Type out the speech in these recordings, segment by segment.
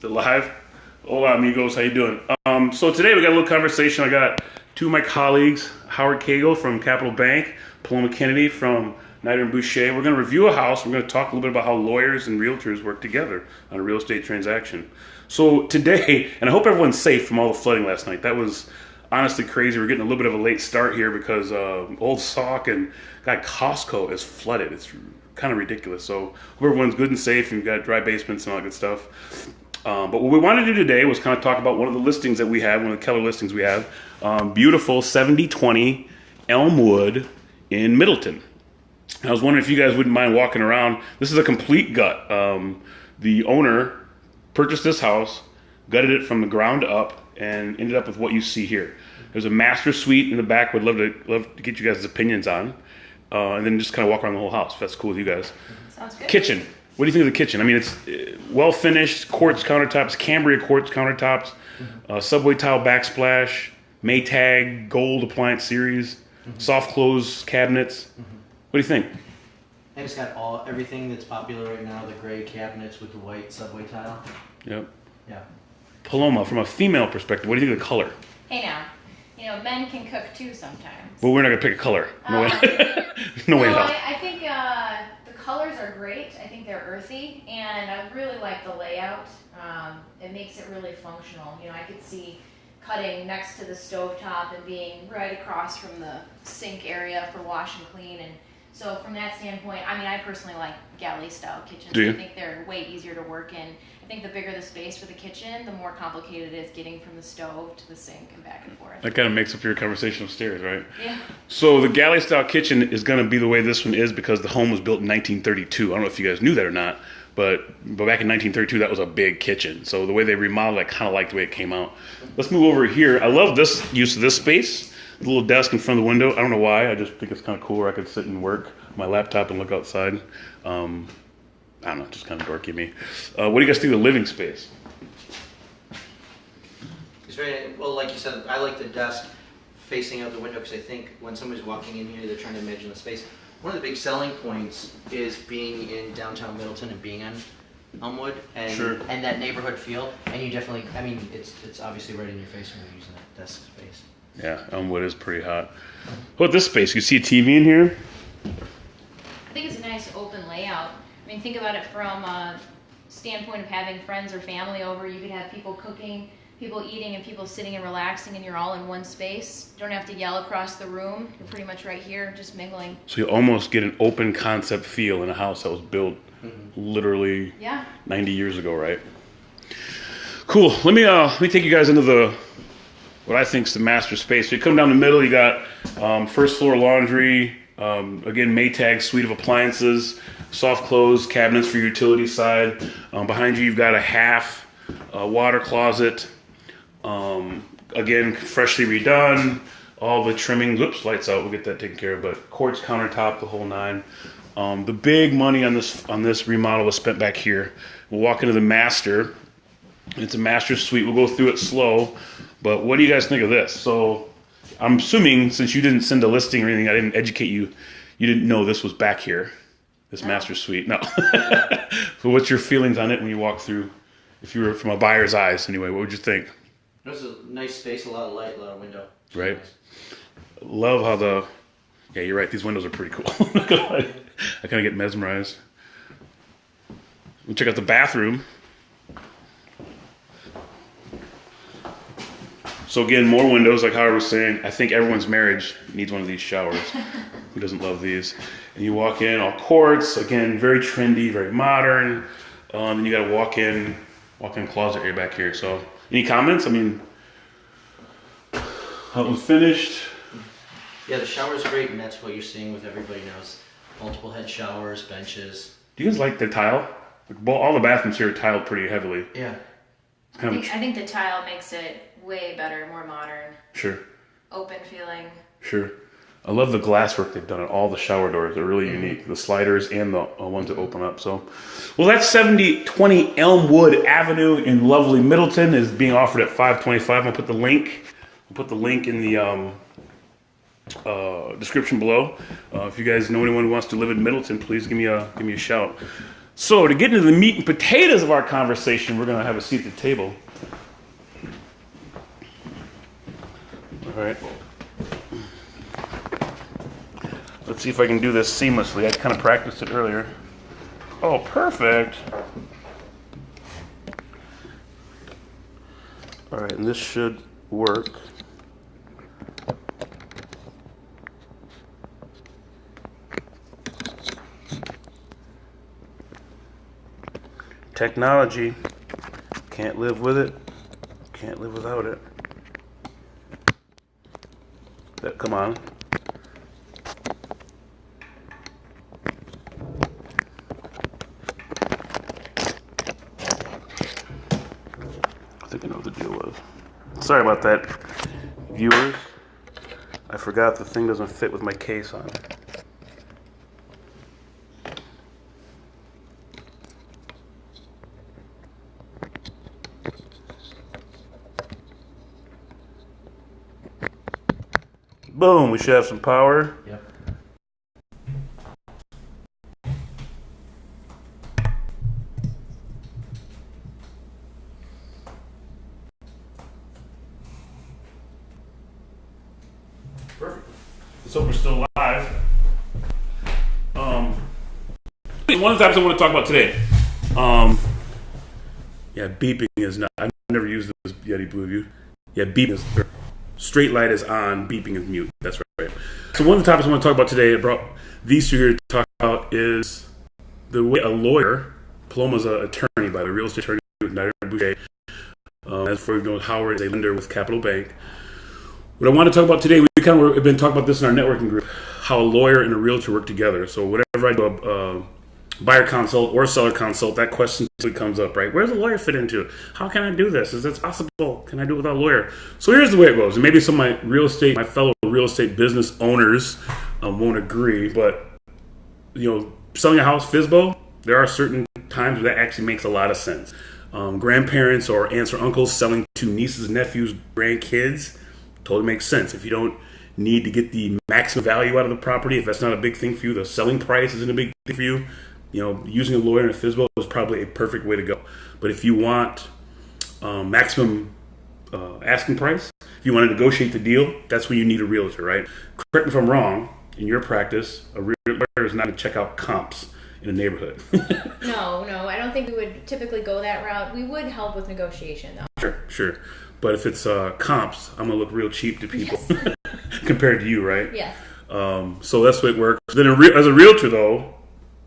The live? Hola, amigos. How you doing? So today we got a little conversation. I got two of my colleagues, Howard Cagle from Capital Bank, Paloma Kennedy from Snyder and Boucher. We're going to review a house. We're going to talk a little bit about how lawyers and realtors work together on a real estate transaction. So today, and I hope everyone's safe from all the flooding last night. That was honestly crazy. We're getting a little bit of a late start here because Old Sauk and Costco is flooded. It's kind of ridiculous. So hope everyone's good and safe and you've got dry basements and all that good stuff. But what we wanted to do today was kind of talk about one of the listings that we have, one of the Keller listings we have. Beautiful 7020 Elmwood in Middleton. I was wondering if you guys wouldn't mind walking around. This is a complete gut. The owner purchased this house, gutted it from the ground up, and ended up with what you see here. There's a master suite in the back. Would love to get you guys' opinions on. And then just kind of walk around the whole house, if that's cool with you guys. Sounds good. Kitchen. What do you think of the kitchen? I mean, it's well finished, quartz countertops, Cambria quartz countertops, subway tile backsplash, Maytag gold appliance series, soft close cabinets. What do you think? I think it's got everything that's popular right now, the gray cabinets with the white subway tile. Yep. Yeah. Paloma, from a female perspective, what do you think of the color? Hey now, men can cook too sometimes. Well, we're not going to pick a color. No way. No way in hell. I think the colors are great. I think they're earthy, and I really like the layout. It makes it really functional. I could see cutting next to the stovetop and being right across from the sink area for wash and clean. And so from that standpoint, I personally like galley-style kitchens. Do you? I think they're way easier to work in. I think the bigger the space for the kitchen, the more complicated it is getting from the stove to the sink and back and forth. That kind of makes up for your conversation upstairs, right? Yeah. So the galley-style kitchen is going to be the way this one is because the home was built in 1932. I don't know if you guys knew that or not, but back in 1932, that was a big kitchen. So the way they remodeled it, I kind of like the way it came out. Let's move over here. I love this use of this space. The little desk in front of the window. I don't know why. I just think it's kind of cool where I could sit and work on my laptop and look outside. I don't know, just kind of dorky of me. What do you guys think of the living space? It's very, well, like you said, I like the desk facing out the window because I think when somebody's walking in here, they're trying to imagine the space. One of the big selling points is being in downtown Middleton and being on Elmwood and Sure. and that neighborhood feel. And you definitely, it's obviously right in your face when you're using that desk space. Yeah, Elmwood is pretty hot. What about this space? You see a TV in here? I think it's a nice open layout. Think about it from a standpoint of having friends or family over. You could have people cooking, people eating, and people sitting and relaxing, and you're all in one space. You don't have to yell across the room. You're pretty much right here, just mingling. So you almost get an open concept feel in a house that was built literally 90 years ago, right? Cool. Let me take you guys into what I think is the master space. So you come down the middle, you got first floor laundry, again, Maytag suite of appliances, soft close cabinets for your utility side. Behind you, you've got a half water closet. Again, freshly redone. All the trimming. Whoops, lights out. We'll get that taken care of. But quartz countertop, the whole nine. The big money on this remodel was spent back here. We'll walk into the master. It's a master suite. We'll go through it slow. But what do you guys think of this? So I'm assuming since you didn't send a listing or anything, I didn't educate you. You didn't know this was back here. This master suite. No. So what's your feelings on it when you walk through? If you were from a buyer's eyes, anyway, what would you think? There's a nice space, a lot of light, a lot of window. Right. Nice. Love how yeah, you're right. These windows are pretty cool. I kind of get mesmerized. We'll check out the bathroom. So again, more windows, like Howard was saying. I think everyone's marriage needs one of these showers. Who doesn't love these? And you walk in, all quartz. Again, very trendy, very modern. And you got a walk-in closet area back here. So, any comments? How it was finished. Yeah, the shower's great, and that's what you're seeing with everybody now. Is multiple head showers, benches. Do you guys like the tile? All the bathrooms here are tiled pretty heavily. Yeah. I think the tile makes it way better, more modern. Sure. Open feeling. Sure. I love the glass work they've done on all the shower doors. They're really unique. The sliders and the ones that open up. So, well, that's 7020 Elmwood Avenue in lovely Middleton is being offered at $525. I'll put the link. In the description below. If you guys know anyone who wants to live in Middleton, please give me a shout. So to get into the meat and potatoes of our conversation, we're going to have a seat at the table. All right. Let's see if I can do this seamlessly. I kind of practiced it earlier. Oh, perfect. All right, and this should work. Technology, can't live with it, can't live without it. Come on. I think I know what the deal was. Sorry about that, viewers. I forgot the thing doesn't fit with my case on it. Boom, we should have some power. Yep. Perfect. Let's hope we're still live. One of the topics I want to talk about today. Yeah, beeping is not. I've never used this Yeti Blue View. Yeah, beeping is. Straight light is on, beeping is mute. That's right. So one of the topics I want to talk about today, I brought these two here to talk about, is the way a lawyer, Paloma's an attorney, by the way, real estate attorney with Knight and Boucher. As for you know, Howard is a lender with Capital Bank. What I want to talk about today, we kind of have been talking about this in our networking group, how a lawyer and a realtor work together. So whenever I do a buyer consult or seller consult, that question comes up, right? Where does a lawyer fit into? How can I do this? Is this possible? Can I do it without a lawyer? So here's the way it goes. And maybe some of my fellow real estate business owners won't agree, but you know, selling a house, FSBO, there are certain times where that actually makes a lot of sense. Grandparents or aunts or uncles selling to nieces, nephews, grandkids, totally makes sense. If you don't need to get the maximum value out of the property, if that's not a big thing for you, the selling price isn't a big thing for you, you know, using a lawyer and a FSBO is probably a perfect way to go. But if you want maximum asking price, if you want to negotiate the deal, that's when you need a realtor, right? Correct me if I'm wrong, in your practice, a realtor is not going to check out comps in a neighborhood. No, I don't think we would typically go that route. We would help with negotiation, though. Sure. But if it's comps, I'm going to look real cheap to people Yes. compared to you, right? Yes. So that's the way it works. Then as a realtor, though,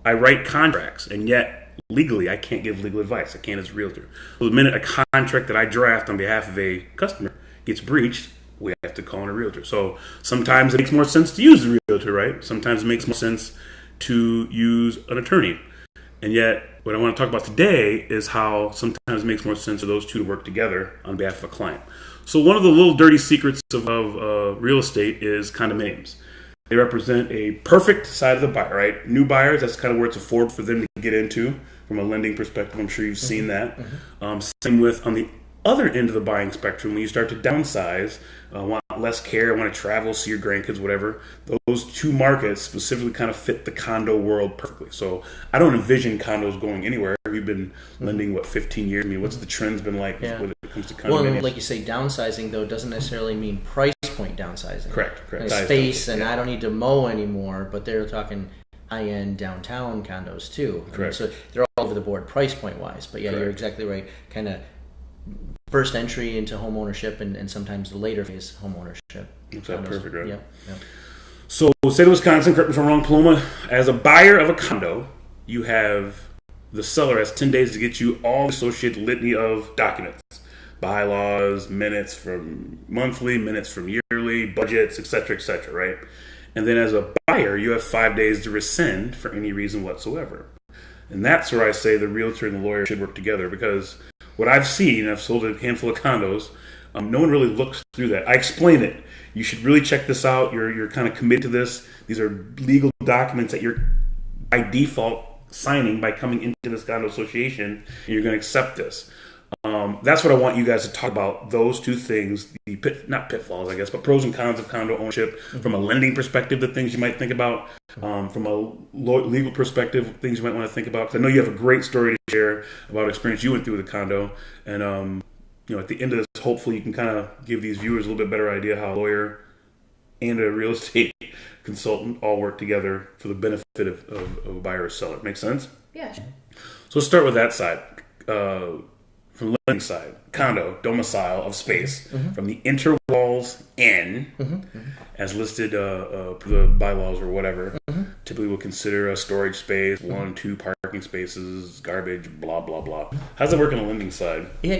I write contracts, and yet legally I can't give legal advice. I can't as a realtor. So the minute a contract that I draft on behalf of a customer gets breached, we have to call in a realtor. So sometimes it makes more sense to use a realtor, right? Sometimes it makes more sense to use an attorney. And yet, what I want to talk about today is how sometimes it makes more sense for those two to work together on behalf of a client. So one of the little dirty secrets of real estate is condominiums. They represent a perfect side of the buyer, right? New buyers, that's kind of where it's affordable for them to get into from a lending perspective. I'm sure you've seen that. Same with on the other end of the buying spectrum, when you start to downsize, want less care, want to travel, see your grandkids, whatever, those two markets specifically kind of fit the condo world perfectly. So I don't envision condos going anywhere. We've been lending, 15 years? I mean, what's the trends been like when it comes to condominiums? Well, like you say, downsizing, though, doesn't necessarily mean price point downsizing. Correct. Like space, and I don't need to mow anymore, but they're talking high-end downtown condos, too. Correct. I mean, so they're all over the board price point-wise. But, yeah, Correct. You're exactly right. Kind of first entry into home ownership and sometimes the later phase home ownership. That's perfect, right? Yep. So, state of Wisconsin, correct me if I'm wrong, Paloma, as a buyer of a condo, you have the seller has 10 days to get you all the associated litany of documents, bylaws, minutes from monthly, minutes from yearly, budgets, et cetera, right? And then as a buyer, you have 5 days to rescind for any reason whatsoever. And that's where I say the realtor and the lawyer should work together, because what I've seen, I've sold a handful of condos, no one really looks through that. I explain it. You should really check this out. You're kind of committed to this. These are legal documents that you're by default signing by coming into this condo association, and you're going to accept this. That's what I want you guys to talk about. Those two things, not pitfalls, I guess, but pros and cons of condo ownership from a lending perspective, the things you might think about, from a legal perspective, things you might want to think about. Because I know you have a great story to share about experience you went through with the condo. And, at the end of this, hopefully you can kind of give these viewers a little bit better idea how a lawyer and a real estate consultant all work together for the benefit of a buyer or seller. Make sense? Yeah. So let's start with that side. From the lending side, condo, domicile of space, from the interwalls in, as listed per the bylaws or whatever, typically we'll consider a storage space, 1, 2 parking spaces, garbage, blah, blah, blah. How's that work on the lending side? Yeah,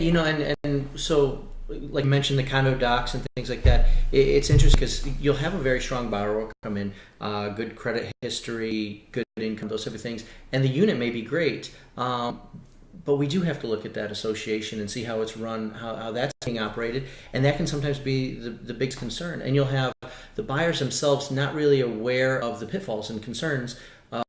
and so, like you mentioned, the condo docs and things like that, it's interesting because you'll have a very strong borrower come in, good credit history, good income, those type of things, and the unit may be great, but we do have to look at that association and see how it's run, how that's being operated, and that can sometimes be the biggest concern. And you'll have the buyers themselves not really aware of the pitfalls and concerns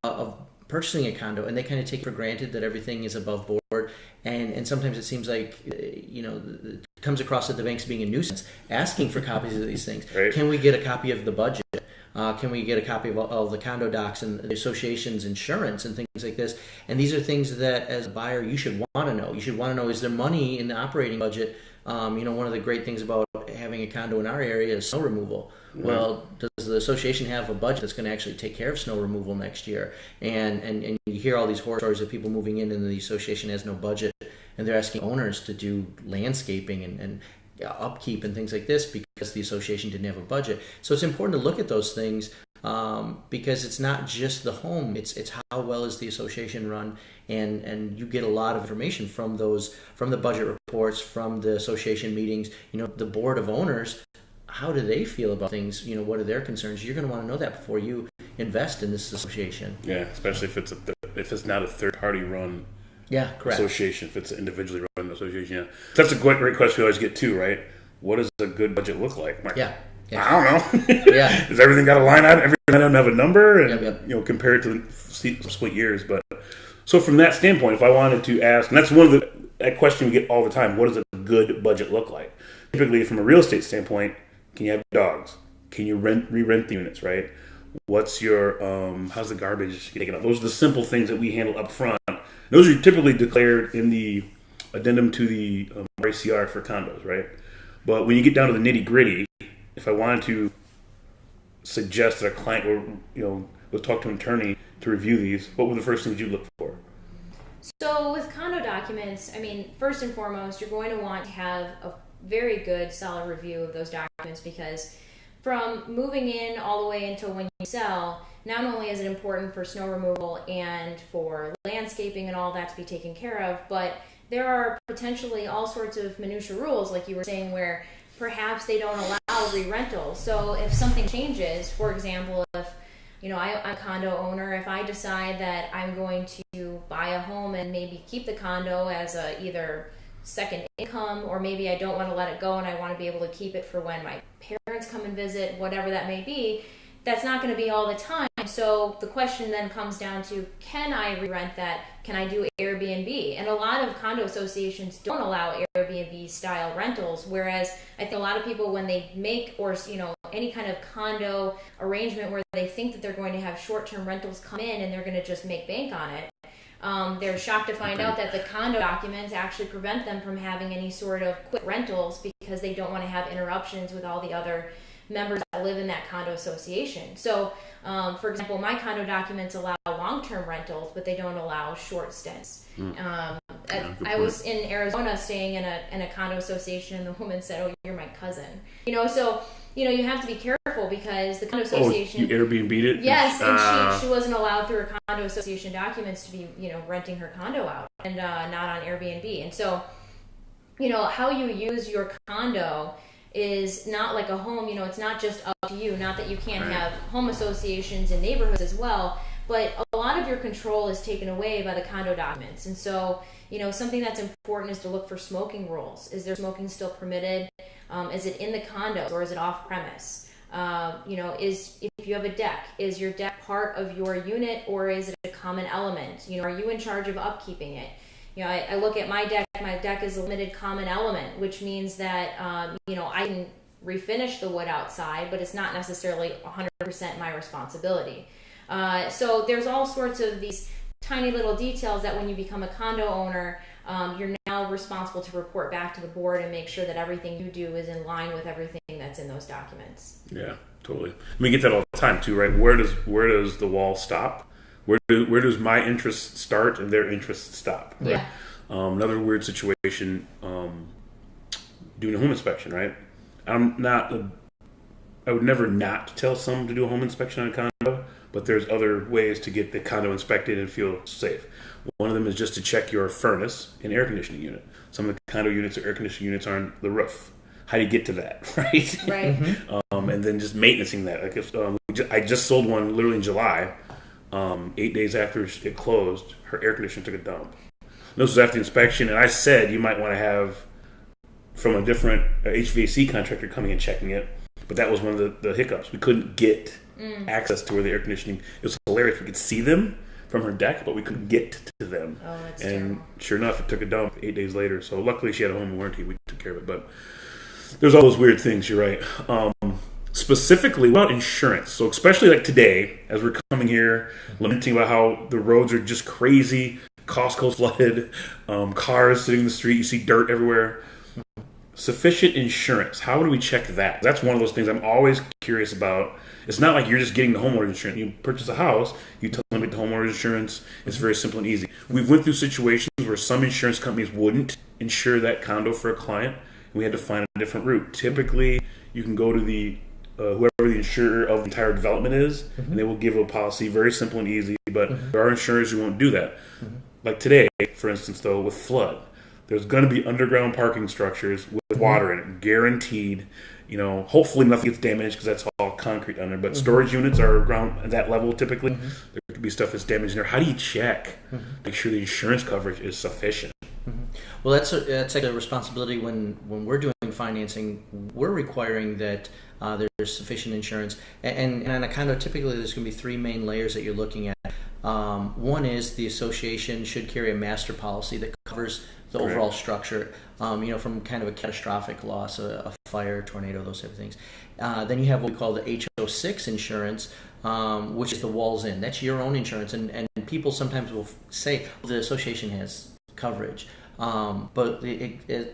of purchasing a condo, and they kind of take for granted that everything is above board. And sometimes it seems like, it comes across that the bank's being a nuisance, asking for copies of these things. Right. Can we get a copy of the budget? Can we get a copy of all the condo docs and the association's insurance and things like this? And these are things that, as a buyer, you should want to know. You should want to know, is there money in the operating budget? One of the great things about having a condo in our area is snow removal. Mm-hmm. Well, does the association have a budget that's going to actually take care of snow removal next year? And you hear all these horror stories of people moving in and the association has no budget, and they're asking owners to do landscaping and upkeep and things like this because the association didn't have a budget. So it's important to look at those things because it's not just the home, it's how well is the association run, and you get a lot of information from the budget reports, from the association meetings. The board of owners, how do they feel about things? What are their concerns? You're going to want to know that before you invest in this association. Yeah, especially if it's not a third party run. Yeah, correct. Association, if it's an individually run association. Yeah, that's a great question we always get too, right? What does a good budget look like? Yeah. I don't know. Yeah. Does everything got a line item? Every line item have a number, and compare it to the subsequent years. But so from that standpoint, if I wanted to ask, and that's one of that question we get all the time: what does a good budget look like? Typically, from a real estate standpoint, can you have dogs? Can you re-rent the units? Right? What's your how's the garbage taken out? Those are the simple things that we handle up front. Those are typically declared in the addendum to the RACR for condos, right? But when you get down to the nitty gritty, if I wanted to suggest that a client would talk to an attorney to review these, what were the first things you look for? So with condo documents, first and foremost, you're going to want to have a very good, solid review of those documents, because from moving in all the way until when you sell, not only is it important for snow removal and for landscaping and all that to be taken care of, but there are potentially all sorts of minutia rules, like you were saying, where perhaps they don't allow re-rentals. So if something changes, for example, if I'm a condo owner, if I decide that I'm going to buy a home and maybe keep the condo as a either second income, or maybe I don't want to let it go and I want to be able to keep it for when my parents come and visit, whatever that may be, that's not going to be all the time. So the question then comes down to, can I re-rent that? Can I do Airbnb? And a lot of condo associations don't allow Airbnb style rentals, whereas I think a lot of people, when they make any kind of condo arrangement where they think that they're going to have short-term rentals come in and they're going to just make bank on it, they're shocked to find out that the condo documents actually prevent them from having any sort of quick rentals, because they don't want to have interruptions with all the other members that live in that condo association. So, for example, my condo documents allow long-term rentals, but they don't allow short stints. I was in Arizona staying in a condo association, and the woman said, "Oh, you're my cousin." So you have to be careful, because the condo association. Oh, you Airbnb'd it? Yes, and she wasn't allowed through her condo association documents to be renting her condo out, and not on Airbnb. And so, how you use your condo is not like a home. It's not just up to you. Not that you can't have home associations in neighborhoods as well, but a lot of your control is taken away by the condo documents. And so, something that's important is to look for smoking rules. Is there smoking still permitted? Is it in the condos, or is it off premise? If you have a deck, is your deck part of your unit, or is it a common element? Are you in charge of upkeeping it? I look at my deck is a limited common element, which means that, I can refinish the wood outside, but it's not necessarily 100% my responsibility. So there's all sorts of these tiny little details that when you become a condo owner, you're now responsible to report back to the board and make sure that everything you do is in line with everything that's in those documents. Yeah, totally. We get that all the time too, right? Where does the wall stop? Where does my interest start and their interest stop? Right? Yeah. Another weird situation, doing a home inspection, right? I would never not tell someone to do a home inspection on a condo, but there's other ways to get the condo inspected and feel safe. One of them is just to check your furnace and air conditioning unit. Some of the condo units or air conditioning units are on the roof. How do you get to that, right? Right. And then just maintaining that. Like if I just sold one literally in July, 8 days after it closed, her air conditioner took a dump. This was after the inspection, and I said you might want to have from a different HVAC contractor coming and checking it. But that was one of the hiccups. We couldn't get access to where the air conditioning. It was hilarious. We could see them from her deck, but we couldn't get to them. Oh, that's and terrible. Sure enough, it took a dump 8 days later. So luckily, she had a home warranty. We took care of it. But there's all those weird things. You're right. Specifically about insurance. So especially like today, as we're coming here, lamenting about how the roads are just crazy. Costco's flooded. Cars sitting in the street. You see dirt everywhere. Sufficient insurance. How do we check that? That's one of those things I'm always curious about. It's not like you're just getting the homeowner's insurance. You purchase a house, you tell them to get the homeowner's insurance. It's very simple and easy. We've went through situations where some insurance companies wouldn't insure that condo for a client, and we had to find a different route. Typically, you can go to the whoever the insurer of the entire development is, and they will give a policy, very simple and easy. But there are insurers who won't do that. Like today, for instance, though, with flood. There's going to be underground parking structures with water in it, guaranteed. Hopefully nothing gets damaged because that's all concrete under. But storage units are around at that level typically. There could be stuff that's damaged in there. How do you check? Make sure the insurance coverage is sufficient. Well, that's like a responsibility when we're doing financing. We're requiring that there's sufficient insurance. And on a condo, typically there's going to be three main layers that you're looking at. One is the association should carry a master policy that covers the overall structure, from kind of a catastrophic loss, a fire, tornado, those type of things. Then you have what we call the HO6 insurance, which is the walls in. That's your own insurance. And people sometimes will say, well, the association has coverage. But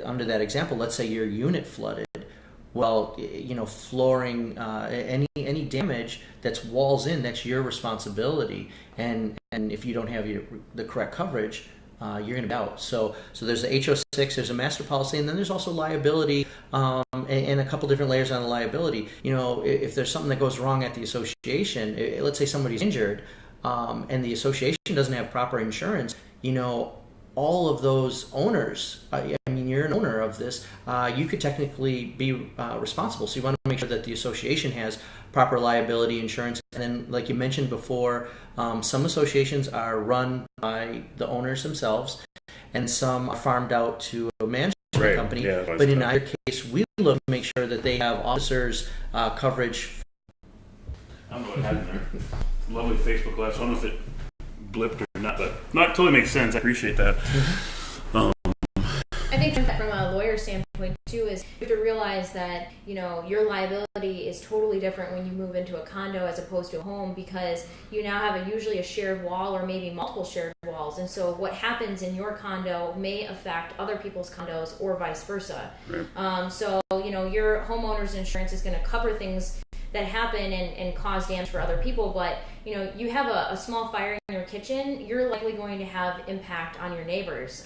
under that example, let's say your unit flooded. Well, flooring, any damage that's walls in, that's your responsibility. And if you don't have the correct coverage, you're going to be out. So there's the HO6, there's a master policy, and then there's also liability, and a couple different layers on the liability. If there's something that goes wrong at the association, let's say somebody's injured, and the association doesn't have proper insurance, all of those owners, you're an owner of this, you could technically be responsible. So you want to make sure that the association has proper liability insurance. And then, like you mentioned before, some associations are run by the owners themselves, and some are farmed out to a management company. Yeah, but in either case, we look to make sure that they have officers' coverage. I don't know what happened there. Lovely Facebook Live. So I don't know if it blipped or not, but no, it totally makes sense. I appreciate that. I think from a lawyer standpoint too is you have to realize that your liability is totally different when you move into a condo as opposed to a home, because you now have usually a shared wall or maybe multiple shared walls, and so what happens in your condo may affect other people's condos or vice versa. Right. So your homeowner's insurance is going to cover things that happen and cause damage for other people, but you have a small fire in your kitchen, you're likely going to have impact on your neighbors.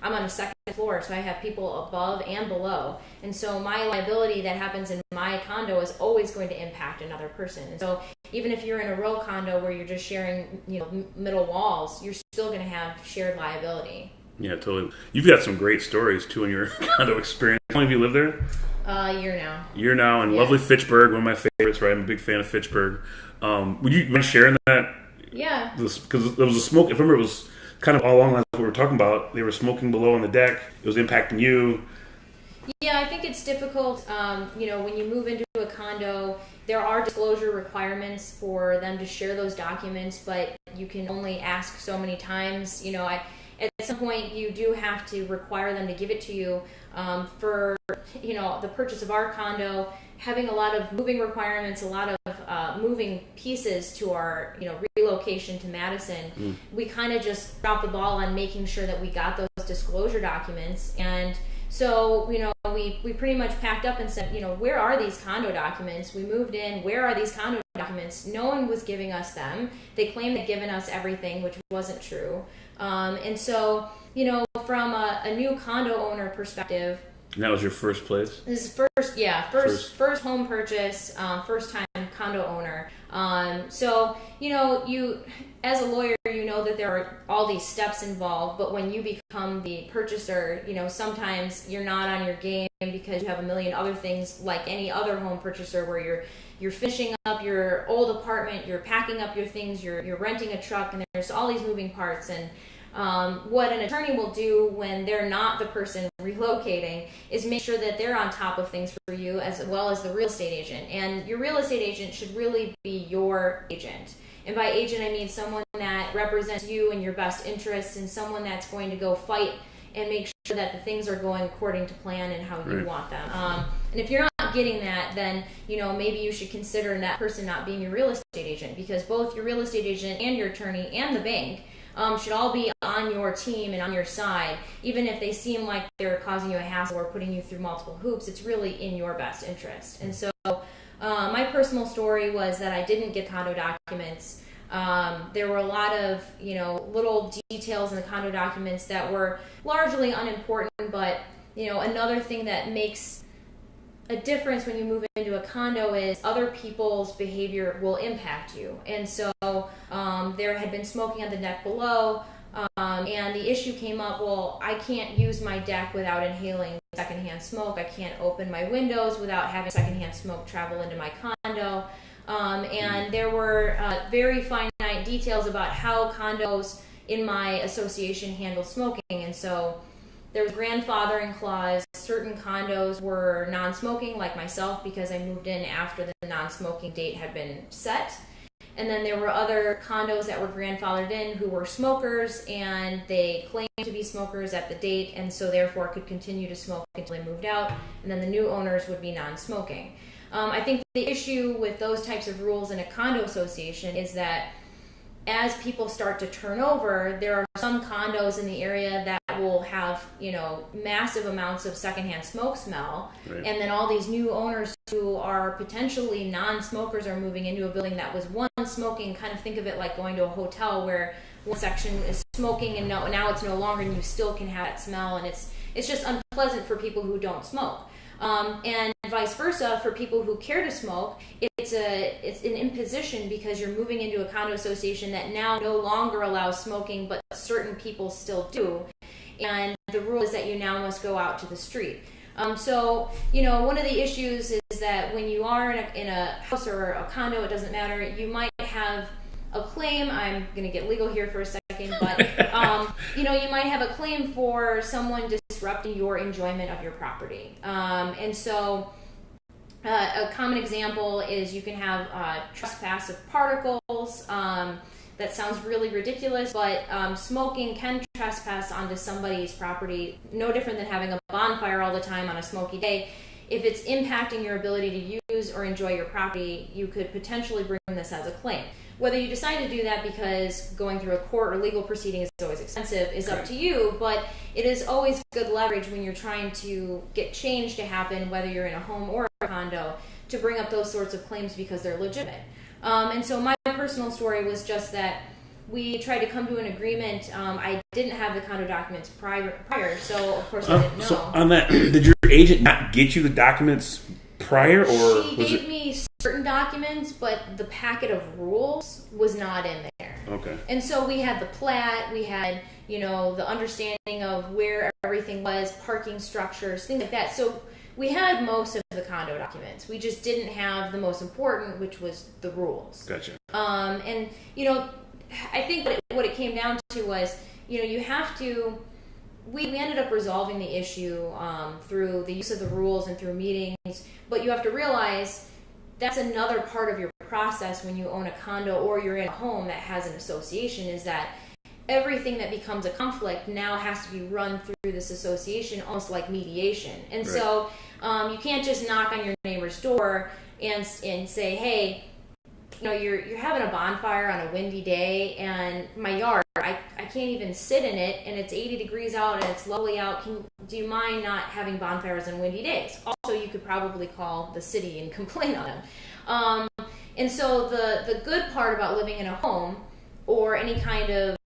I'm on a second floor, so I have people above and below, and so my liability that happens in my condo is always going to impact another person. And so even if you're in a row condo where you're just sharing middle walls, you're still going to have shared liability. Yeah, totally. You've got some great stories too in your condo experience. How long have you lived there? Year now, and lovely Fitchburg, one of my favorites, right? I'm a big fan of Fitchburg. Would you mind sharing that? Yeah. Because there was a smoke, if I remember, it was kind of all along what we were talking about. They were smoking below on the deck. It was impacting you. Yeah, I think it's difficult. When you move into a condo, there are disclosure requirements for them to share those documents, but you can only ask so many times. At some point you do have to require them to give it to you. For the purchase of our condo, having a lot of moving requirements, a lot of moving pieces to our relocation to Madison, we kind of just dropped the ball on making sure that we got those disclosure documents. And so we pretty much packed up and said, where are these condo documents? We moved in. Where are these condo documents? No one was giving us them. They claimed they'd given us everything, which wasn't true. And so from a new condo owner perspective. And that was your first place? This is first home purchase, first time condo owner. So you as a lawyer, that there are all these steps involved, but when you become the purchaser, sometimes you're not on your game because you have a million other things like any other home purchaser where you're finishing up your old apartment, you're packing up your things, you're renting a truck, and there's all these moving parts. And what an attorney will do when they're not the person relocating is make sure that they're on top of things for you, as well as the real estate agent. And your real estate agent should really be your agent. And by agent, I mean someone that represents you and your best interests, and someone that's going to go fight and make sure that the things are going according to plan and how you want them. And if you're not getting that, then maybe you should consider that person not being your real estate agent, because both your real estate agent and your attorney and the bank should all be on your team and on your side. Even if they seem like they're causing you a hassle or putting you through multiple hoops, it's really in your best interest. And so my personal story was that I didn't get condo documents. There were a lot of little details in the condo documents that were largely unimportant, but another thing that makes a difference when you move into a condo is other people's behavior will impact you. And so there had been smoking on the deck below, and the issue came up, well, I can't use my deck without inhaling secondhand smoke. I can't open my windows without having secondhand smoke travel into my condo. And there were very finite details about how condos in my association handle smoking. And so there was grandfathering clause. Certain condos were non-smoking, like myself, because I moved in after the non-smoking date had been set. And then there were other condos that were grandfathered in who were smokers, and they claimed to be smokers at the date, and so therefore could continue to smoke until they moved out. And then the new owners would be non-smoking. I think the issue with those types of rules in a condo association is that as people start to turn over, there are some condos in the area that will have, massive amounts of secondhand smoke smell. Right. And then all these new owners who are potentially non-smokers are moving into a building that was once smoking. Kind of think of it like going to a hotel where one section is smoking and now it's no longer, and you still can have that smell, and it's just unpleasant for people who don't smoke. And vice versa, for people who care to smoke, it's an imposition because you're moving into a condo association that now no longer allows smoking, but certain people still do. And the rule is that you now must go out to the street. So, one of the issues is that when you are in a house or a condo, it doesn't matter, you might have a claim. I'm going to get legal here for a second, but, you might have a claim for someone disrupting your enjoyment of your property. And so a common example is you can have trespass of particles. That sounds really ridiculous, but smoking can trespass onto somebody's property, no different than having a bonfire all the time on a smoky day. If it's impacting your ability to use or enjoy your property, you could potentially bring this as a claim. Whether you decide to do that because going through a court or legal proceeding is always expensive is up to you, but it is always good leverage when you're trying to get change to happen, whether you're in a home or a condo, to bring up those sorts of claims because they're legitimate. And so my personal story was just that we tried to come to an agreement. I didn't have the condo documents prior, so of course I didn't know. So on that, did your agent not get you the documents prior, or she gave me certain documents, but the packet of rules was not in there. Okay. And so we had the plat, we had, the understanding of where everything was, parking structures, things like that. So we had most of the condo documents. We just didn't have the most important, which was the rules. Gotcha. And, I think what it came down to was, you have to, we ended up resolving the issue through the use of the rules and through meetings, but you have to realize that's another part of your process when you own a condo or you're in a home that has an association, is that everything that becomes a conflict now has to be run through this association, almost like mediation. And Right. so you can't just knock on your neighbor's door and say, hey, you're having a bonfire on a windy day, and my yard, I can't even sit in it, and it's 80 degrees out, and it's lovely out. Do you mind not having bonfires on windy days? Also, you could probably call the city and complain on them. And so the good part about living in a home or any kind of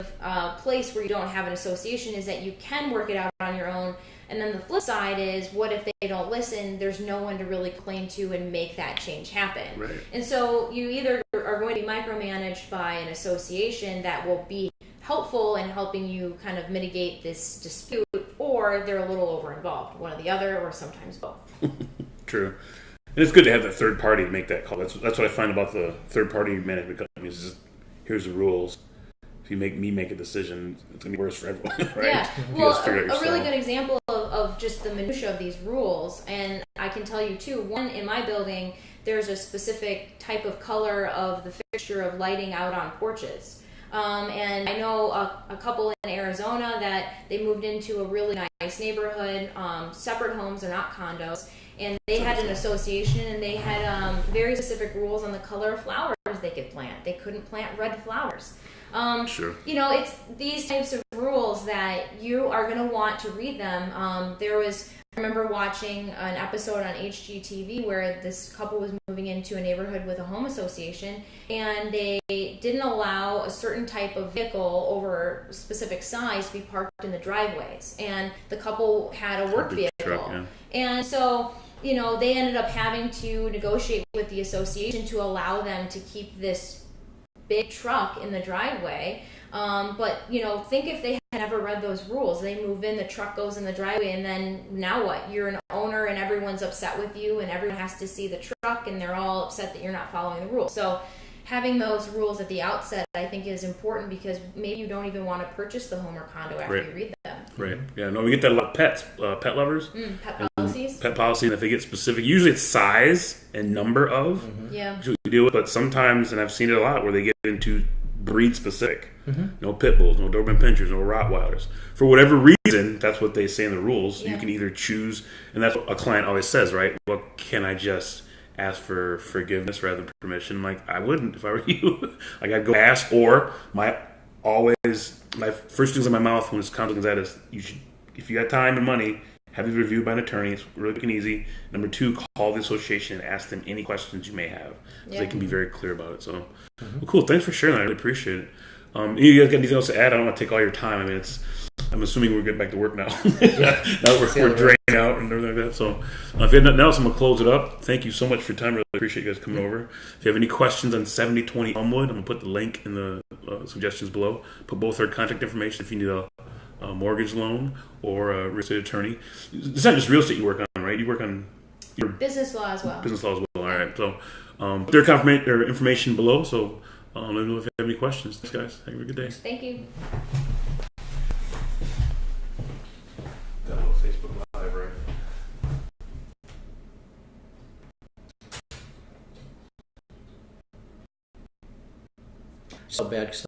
place where you don't have an association is that you can work it out on your own. And then the flip side is, what if they don't listen? There's no one to really complain to and make that change happen. Right. And so you either are going to be micromanaged by an association that will be helpful in helping you kind of mitigate this dispute, or they're a little over-involved, one or the other, or sometimes both. True. And it's good to have the third party make that call. That's what I find about the third party management companies. Is just, here's the rules. If you make me make a decision, it's gonna be worse for everyone, right? Yeah. You Well, just figure it a really yourself. good example of just the minutia of these rules, and I can tell you too, one, in my building, there's a specific type of color of the fixture of lighting out on porches. And I know a couple in Arizona that they moved into a really nice neighborhood, separate homes, they're not condos, and they had an association, and they had very specific rules on the color of flowers they could plant. They couldn't plant red flowers. Sure. It's these types of rules that you are going to want to read them. I remember watching an episode on HGTV where this couple was moving into a neighborhood with a home association, and they didn't allow a certain type of vehicle over a specific size to be parked in the driveways. And the couple had a work Big vehicle. truck, yeah. And so, they ended up having to negotiate with the association to allow them to keep this big truck in the driveway. But think if they had never read those rules. They move in, the truck goes in the driveway, and then now what? You're an owner and everyone's upset with you, and everyone has to see the truck, and they're all upset that you're not following the rules. So having those rules at the outset, I think, is important, because maybe you don't even want to purchase the home or condo after Right. you read them. Right. Yeah. No, we get that a lot of pets, pet lovers. Pet policies. Pet policy, and if they get specific, usually it's size and number of. Yeah. Usually we deal with, but sometimes, and I've seen it a lot, where they get into breed specific. No pit bulls, no Doberman Pinschers, no Rottweilers. For whatever reason, that's what they say in the rules. Yeah. You can either choose, and that's what a client always says, right? Well, can I just ask for forgiveness rather than permission? Like, I wouldn't if I were you. Like, I'd go ask, or my first things in my mouth when this conflict is at is, you should, if you got time and money, have it reviewed by an attorney. It's really quick and easy. Number two, call the association and ask them any questions you may have, because they can be very clear about it. So, well, cool. Thanks for sharing that. I really appreciate it. You guys got anything else to add? I don't want to take all your time. I mean, I'm assuming we're getting back to work now. Yeah. Now we're drained out and everything like that. So, if you have nothing else, I'm going to close it up. Thank you so much for your time. Really appreciate you guys coming over. If you have any questions on 7020 Elmwood, I'm going to put the link in the suggestions below. Put both our contact information if you need a mortgage loan or a real estate attorney. It's not just real estate you work on, right? You work on your Business law as well. business law as well. All right. So, put their information below. So, let me know if you have any questions. Thanks, guys. Have a good day. Thank you. Got a little Facebook Live, right? So bad 'cause